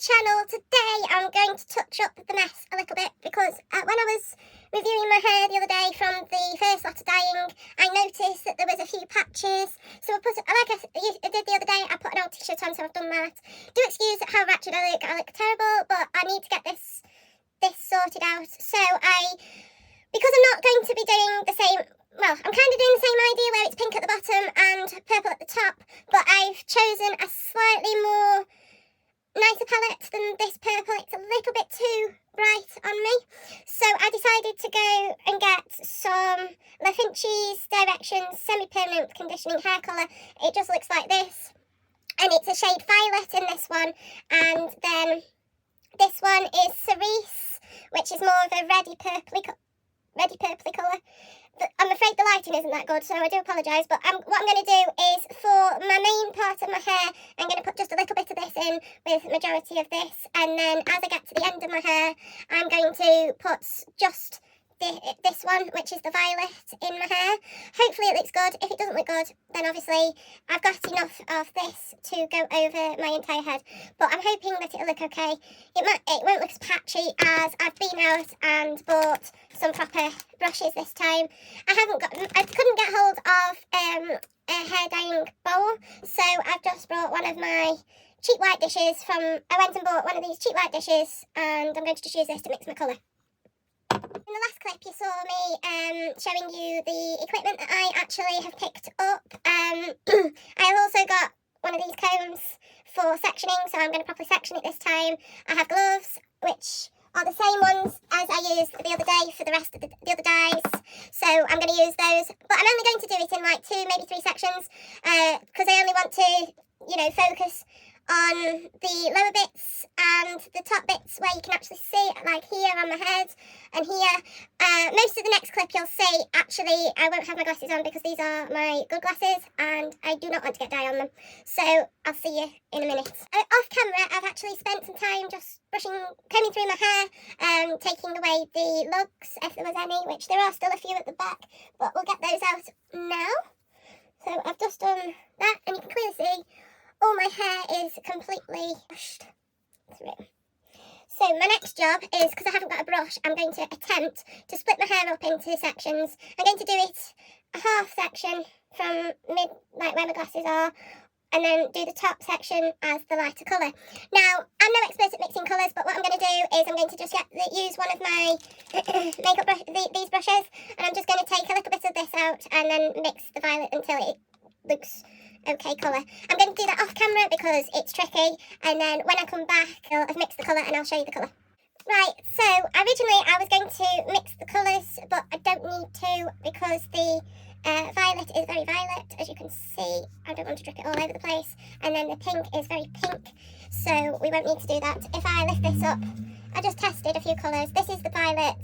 Channel. Today I'm going to touch up the mess a little bit because when I was reviewing my hair the other day from the first lot of dyeing, I noticed that there was a few patches. So I put, like I did the other day, I put an old t-shirt on, so I've done that. Do excuse how wretched I look terrible, but I need to get this sorted out. So because I'm not going to be doing the same, well, I'm kind of doing the same idea where it's pink at the bottom and purple at the top, but I've chosen a slightly more nicer palette than this purple. It's a little bit too bright on me, so I decided to go and get some La Finchie's Directions Semi-Permanent Conditioning Hair Colour. It just looks like this, and it's a shade Violet in this one, and then this one is Cerise, which is more of a reddy purpley colour. I'm afraid the lighting isn't that good, so I do apologise, but what I'm going to do is, for my main part of my hair, I'm going to put just a little bit of this in with the majority of this, and then as I get to the end of my hair, I'm going to put just this one, which is the violet, in my hair. Hopefully it looks good. If it doesn't look good, then obviously I've got enough of this to go over my entire head, but I'm hoping that it'll look okay. It won't look as patchy as I've been out and bought some proper brushes this time. I couldn't get hold of a hair dyeing bowl, so I've just brought one of my cheap white dishes I went and bought one of these cheap white dishes, and I'm going to just use this to mix my colour. In the last clip you saw me showing you the equipment that I actually have picked up. I have also got one of these combs for sectioning, so I'm going to properly section it this time. I have gloves, which are the same ones as I used the other day for the rest of the other dyes, so I'm going to use those, but I'm only going to do it in like 2, maybe 3 sections, because I only want to, focus on the lower bits and the top bits where you can actually see, like here on my head and here. Most of the next clip you'll see, actually I won't have my glasses on because these are my good glasses and I do not want to get dye on them, so I'll see you in a minute. Off camera I've actually spent some time just combing through my hair, taking away the lugs if there was any, which there are still a few at the back, but we'll get those out now. So I've just done that, and you can clearly see all my hair is completely brushed through. So my next job is, because I haven't got a brush, I'm going to attempt to split my hair up into sections. I'm going to do it a half section from like where my glasses are, and then do the top section as the lighter colour. Now, I'm no expert at mixing colours, but what I'm going to do is I'm going to just use one of my these brushes, and I'm just going to take a little bit of this out and then mix the violet until it looks okay colour. I'm going to do that off camera because it's tricky, and then when I come back I'll have mixed the colour and I'll show you the colour. Right, so originally I was going to mix the colours, but I don't need to because the violet is very violet, as you can see. I don't want to drip it all over the place, and then the pink is very pink, so we won't need to do that. If I lift this up, I just tested a few colours. This is the violet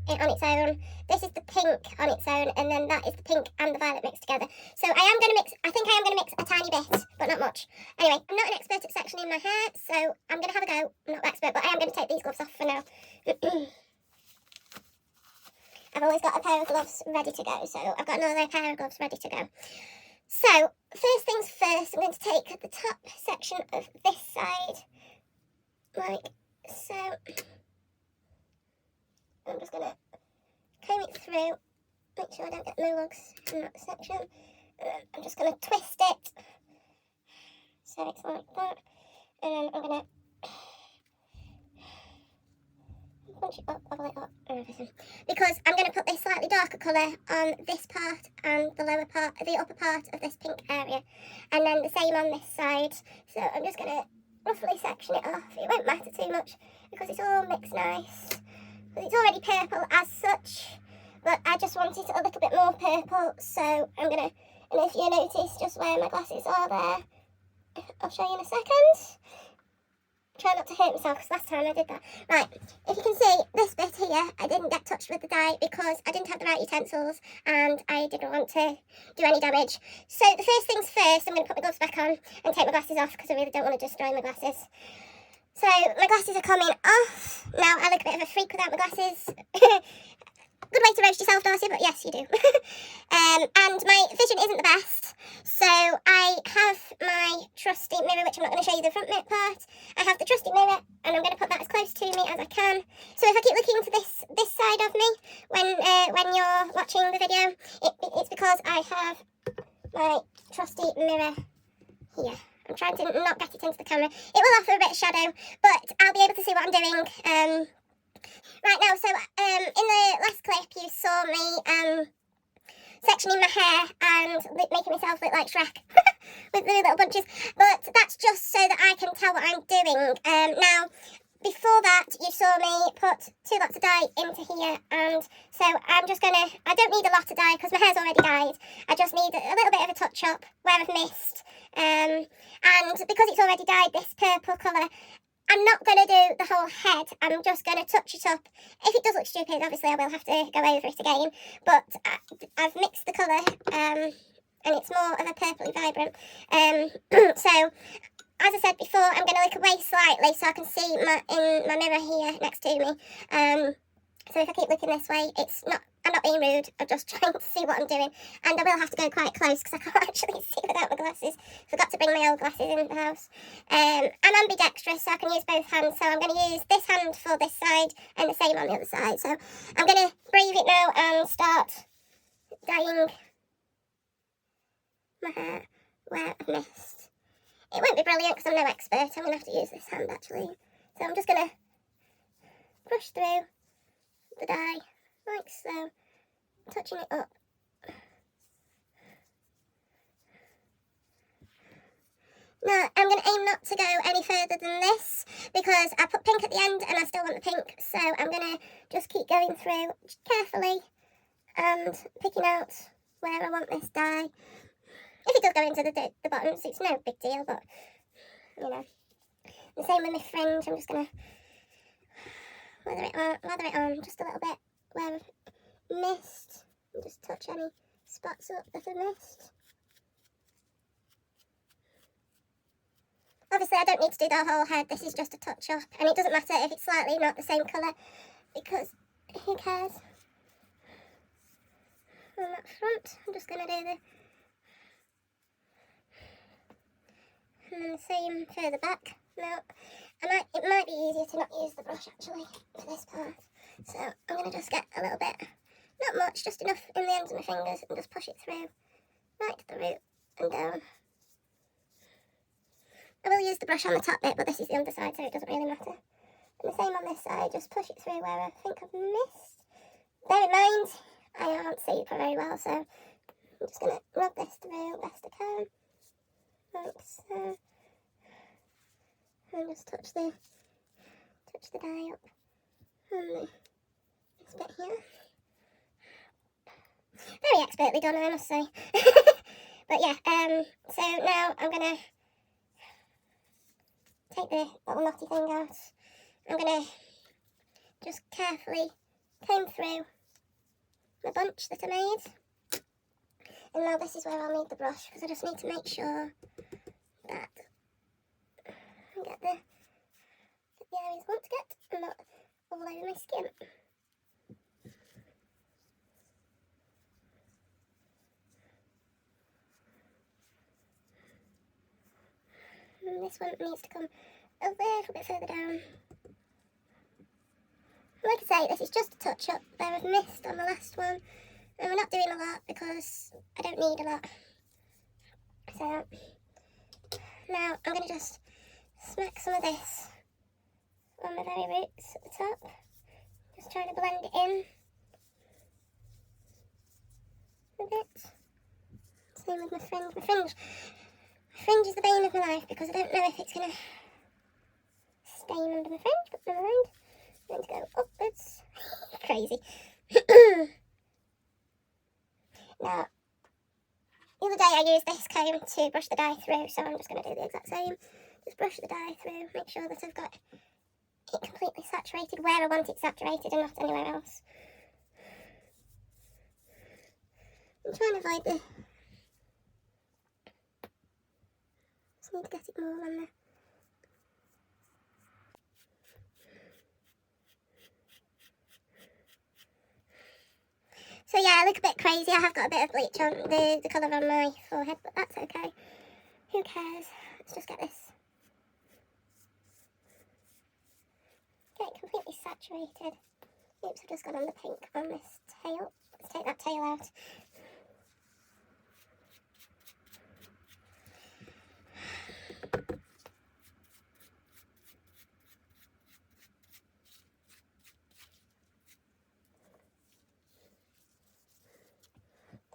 on its own, this is the pink on its own, and then that is the pink and the violet mixed together. So I think I am going to mix a tiny bit, but not much. Anyway, I'm not an expert at sectioning my hair, so I'm going to have a go. I'm not an expert, but I am going to take these gloves off for now. I've always got a pair of gloves ready to go, so I've got another pair of gloves ready to go. So, first things first, I'm going to take the top section of this side, like so. I'm just going to comb it through, make sure I don't get no lugs in that section, and then I'm just going to twist it, so it's like that, and then I'm going to punch it up, level it up, and everything, because I'm going to put this slightly darker colour on this part and the upper part of this pink area, and then the same on this side, so I'm just going to roughly section it off. It won't matter too much because it's all mixed nice. It's already purple as such, but I just wanted a little bit more purple, so I'm going to, and if you notice just where my glasses are there, I'll show you in a second. Try not to hurt myself, because last time I did that. Right, if you can see, this bit here, I didn't get touched with the dye because I didn't have the right utensils and I didn't want to do any damage. So the first things first, I'm going to put my gloves back on and take my glasses off because I really don't want to destroy my glasses. So my glasses are coming off. Now I look a bit of a freak without my glasses. Good way to roast yourself, Darcy, but yes, you do. And my vision isn't the best, so I have my trusty mirror, which I'm not going to show you the front part. I have the trusty mirror, and I'm going to put that as close to me as I can. So if I keep looking to this side of me when you're watching the video, it's because I have my trusty mirror here. I'm trying to not get it into the camera. It will offer a bit of shadow, but I'll be able to see what I'm doing. Right now, so in the last clip you saw me sectioning my hair and making myself look like Shrek with the little bunches, but that's just so that I can tell what I'm doing. Now, before that you saw me put 2 lots of dye into here, and so I'm just gonna, I don't need a lot of dye because my hair's already dyed. I just need a little bit of a touch up where I've missed, and because it's already dyed this purple colour, I'm not going to do the whole head, I'm just going to touch it up. If it does look stupid, obviously I will have to go over it again, but I've mixed the colour, and it's more of a purpley vibrant. So, as I said before, I'm going to look away slightly so I can see in my mirror here next to me. So if I keep looking this way, I'm not being rude, I'm just trying to see what I'm doing. And I will have to go quite close because I can't actually see without my glasses. Forgot to bring my old glasses in the house. I'm ambidextrous, so I can use both hands. So I'm going to use this hand for this side and the same on the other side. So I'm going to brave it now and start dyeing my hair where I've missed. It won't be brilliant because I'm no expert. I'm going to have to use this hand actually. So I'm just going to brush through the dye, like so, touching it up. Now, I'm going to aim not to go any further than this, because I put pink at the end and I still want the pink, so I'm going to just keep going through carefully and picking out where I want this dye. If it does go into the bottoms, it's no big deal, but, you know. The same with my fringe, I'm just going to lather it on just a little bit where I've missed, and just touch any spots up that I've missed. Obviously I don't need to do the whole head, this is just a touch up, and it doesn't matter if it's slightly not the same colour, because who cares? On that front, I'm just going to do and then the same further back. Now, it might be easier to not use the brush actually for this part. So I'm going to just get a little bit, not much, just enough in the ends of my fingers, and just push it through, right to the root and down. I will use the brush on the top bit, but this is the underside, so it doesn't really matter. And the same on this side, just push it through where I think I've missed. Bear in mind, I can't see it very well, so I'm just going to rub this through best I can. Like so. And just touch the dye up on this bit here. Very expertly done, I must say. But yeah, so now I'm going to take the little knotty thing out. I'm going to just carefully comb through the bunch that I made. And now this is where I'll need the brush, because I just need to make sure that I get the areas I want to get and not all over my skin. And this one needs to come a little bit further down. Like I say, this is just a touch up where I've missed on the last one, and we're not doing a lot because I don't need a lot. So now I'm going to just smack some of this on the very roots at the top, just trying to blend it in a bit. Same with my fringe. My fringe is the bane of my life because I don't know if it's going to stain under my fringe, but never mind. I'm going to go upwards. Crazy. Now, the other day I used this comb to brush the dye through, so I'm just going to do the exact same. just brush the dye through, make sure that I've got it completely saturated where I want it saturated and not anywhere else. I'm trying to avoid the... Just need to get it more on there. So yeah, I look a bit crazy. I have got a bit of bleach on the colour on my forehead, but that's okay. Who cares? Let's just get this. Get it completely saturated. Oops, I've just got on the pink on this tail. Let's take that tail out.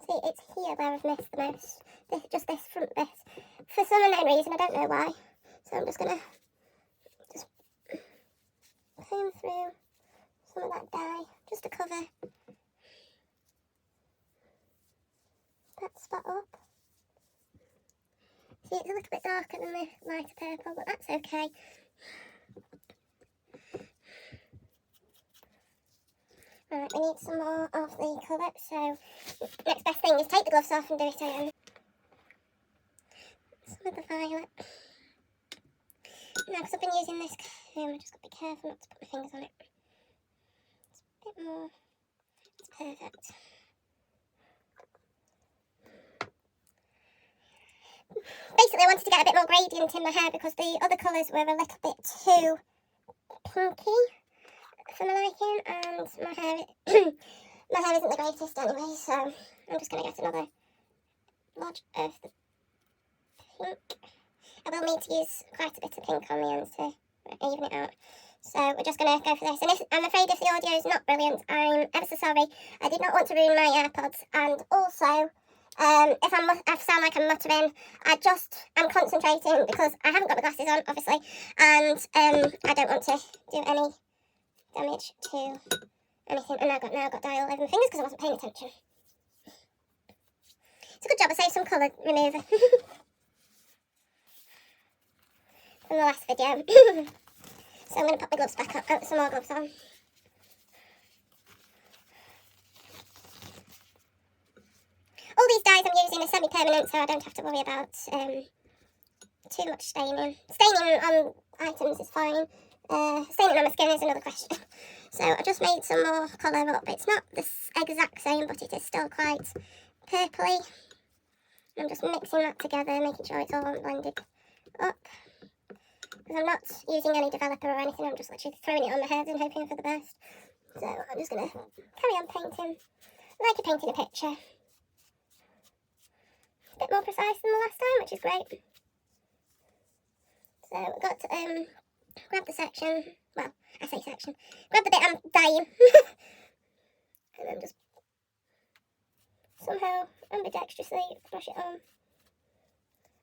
See, it's here where I've missed the most. Just this front bit. For some unknown reason, I don't know why. So I'm just going to just comb through some of that dye, just to cover that spot up. See, it's a little bit darker than the lighter purple, but that's okay. Right, we need some more of the colour, so next best thing is take the gloves off and do it again. Some of the violet. Now, because I've been using this comb, I've just got to be careful not to put my fingers on it. It's a bit more. It's perfect. Basically, I wanted to get a bit more gradient in my hair because the other colours were a little bit too pinky for my liking, and my hair isn't the greatest anyway, so I'm just going to get another lodge of the pink. I will need to use quite a bit of pink on the ends to even it out. So we're just going to go for this. And I'm afraid if the audio is not brilliant, I'm ever so sorry. I did not want to ruin my AirPods. And also, if I sound like I'm muttering, I'm concentrating because I haven't got my glasses on, obviously. And I don't want to do any damage to anything. And now I've got dye all over my fingers because I wasn't paying attention. It's a good job I saved some colour remover from the last video. So I'm going to put my gloves back up, some more gloves on. All these dyes I'm using are semi-permanent, so I don't have to worry about too much staining. Staining on items is fine. Staining on my skin is another question. So I just made some more colour up. It's not the exact same, but it is still quite purpley. I'm just mixing that together, making sure it's all blended up. Because I'm not using any developer or anything, I'm just literally throwing it on my head and hoping for the best. So I'm just going to carry on painting like you're painting a picture. A bit more precise than the last time, which is great. So I've got to grab the section, well, I say section, grab the bit I'm dyeing, and then just somehow ambidextrously brush it on.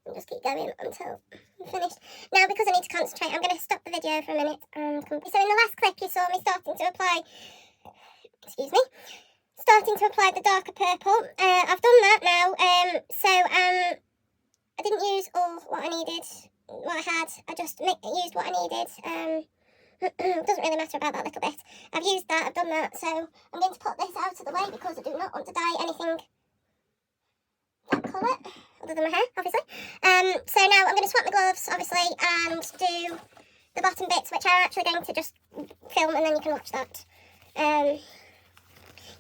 And just keep going until I'm finished. Now, because I need to concentrate, I'm going to stop the video for a minute. So in the last clip, you saw me starting to apply the darker purple. I've done that now. I didn't use all what I needed, what I had. I just used what I needed. It doesn't really matter about that little bit. I've used that, I've done that. So I'm going to put this out of the way because I do not want to dye anything that colour, other than my hair, obviously. So now I'm going to swap my gloves, obviously, and do the bottom bits, which I'm actually going to just film, and then you can watch that. Yeah,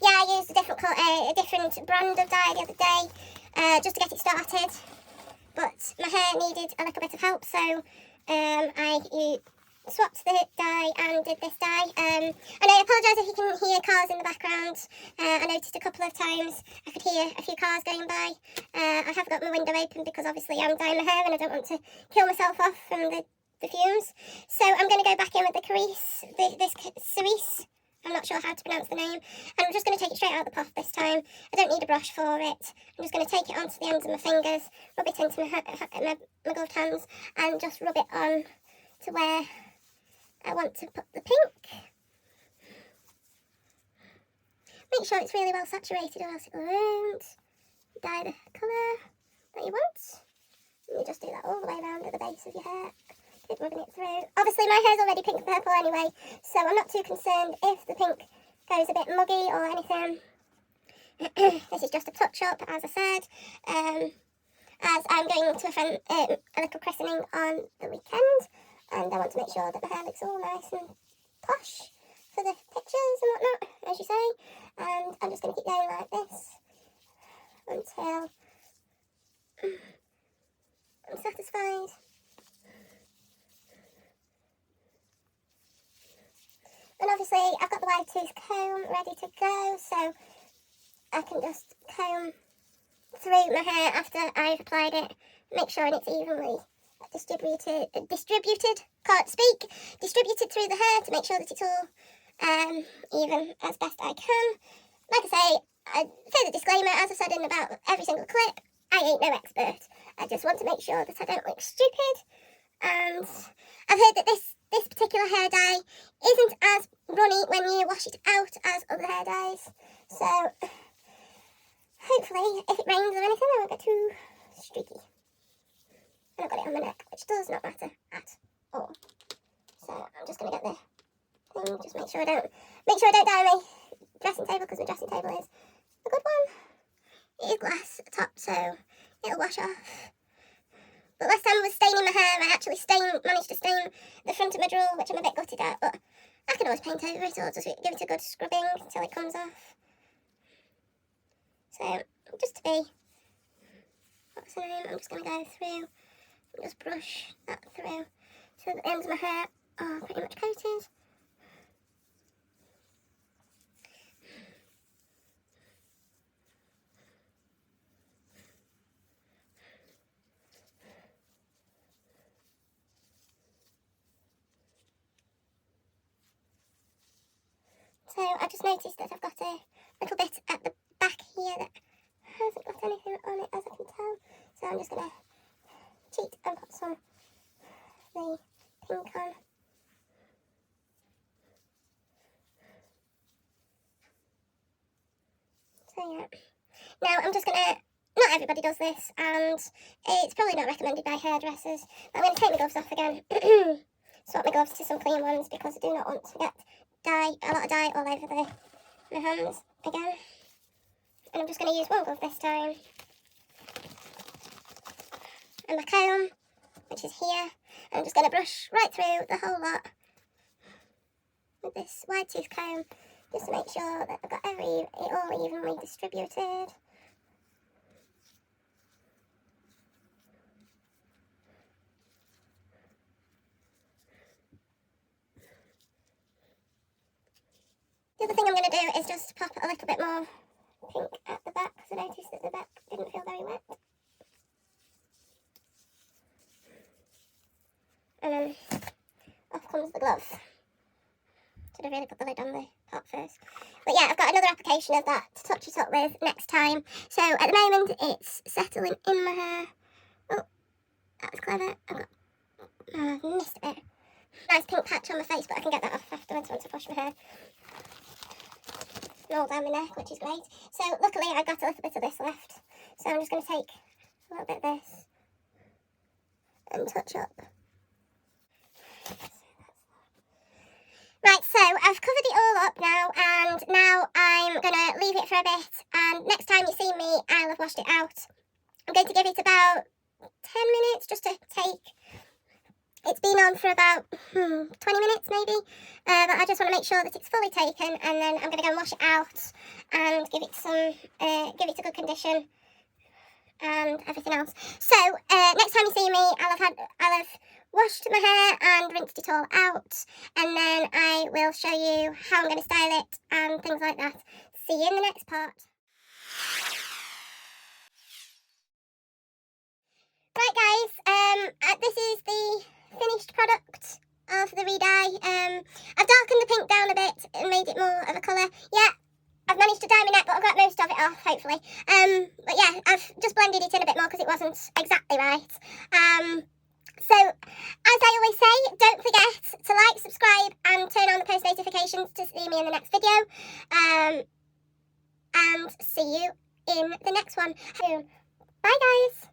I used a different brand of dye the other day, just to get it started. But my hair needed a little bit of help, so I swapped the dye and did this dye. And I apologise if you can hear cars in the background. I noticed a couple of times I could hear a few cars going by. I have got my window open because obviously I'm dyeing my hair and I don't want to kill myself off from the fumes. So I'm going to go back in with the cerise. I'm not sure how to pronounce the name. And I'm just going to take it straight out of the pot this time. I don't need a brush for it. I'm just going to take it onto the ends of my fingers, rub it into my gloved hands, and just rub it on to where I want to put the pink. Make sure it's really well saturated or else it won't dye the colour that you want. And you just do that all the way around at the base of your hair. like rubbing it through. Obviously my hair's already pink and purple anyway, so I'm not too concerned if the pink goes a bit muggy or anything. This is just a touch up, as I said, as I'm going to a little christening on the weekend, and I want to make sure that my hair looks all nice and posh for the pictures and whatnot, as you say. And I'm just going to keep going like this until I'm satisfied. And obviously I've got the wide tooth comb ready to go, so I can just comb through my hair after I've applied it, make sure it's evenly distributed through the hair to make sure that it's all even as best I can. Like I say, further disclaimer, as I said in about every single clip, I ain't no expert. I just want to make sure that I don't look stupid. And I've heard that this particular hair dye isn't as runny when you wash it out as other hair dyes. So hopefully, if it rains or anything, I won't get too streaky. And I've got it on my neck, which does not matter at all. So I'm just going to get the thing, just make sure I don't dye my dressing table, because my dressing table is a good one. It is glass at the top, so it'll wash off. But last time I was staining my hair, I actually managed to stain the front of my drawer, which I'm a bit gutted at, but I can always paint over it or just give it a good scrubbing until it comes off. So, just to be, what's the name, I'm just going to go through and just brush that through so that the ends of my hair are pretty much coated. So I just noticed that I've got a little bit at the back here that hasn't got anything on it, as I can tell. So I'm just going to cheat and put some of the pink on. So yeah. Now I'm just going to, not everybody does this, and it's probably not recommended by hairdressers, but I'm going to take my gloves off again. Swap my gloves to some clean ones, because I do not want to get a lot of dye all over my hands again. And I'm just going to use one glove this time. And my comb, which is here. And I'm just going to brush right through the whole lot with this wide tooth comb, just to make sure that I've got it all evenly distributed. The other thing I'm going to do is just pop a little bit more pink at the back, because I noticed that the back didn't feel very wet. And then off comes the glove. Should have really put the lid on the pot first. But yeah, I've got another application of that to touch it up with next time. So at the moment it's settling in my hair. Oh, that was clever. I've missed a bit. Nice pink patch on my face, but I can get that off afterwards once I wash my hair. And all down my neck, which is great. So luckily I've got a little bit of this left. So I'm just going to take a little bit of this and touch up. Right, so I've covered it all up now, and now I'm going to leave it for a bit, and next time you see me, I'll have washed it out. I'm going to give it about 10 minutes just to take. It's been on for about 20 minutes maybe, but I just want to make sure that it's fully taken, and then I'm going to go and wash it out and give it a good condition and everything else. So next time you see me, I'll have washed my hair and rinsed it all out, and then I will show you how I'm going to style it and things like that. See you in the next part. Right guys, this is the finished product of the re-dye. I've darkened the pink down a bit and made it more of a colour. Yeah, I've managed to dye my neck, but I've got most of it off, hopefully. But yeah, I've just blended it in a bit more because it wasn't exactly right. So, as I always say, don't forget to like, subscribe, and turn on the post notifications to see me in the next video. And see you in the next one soon. Bye guys!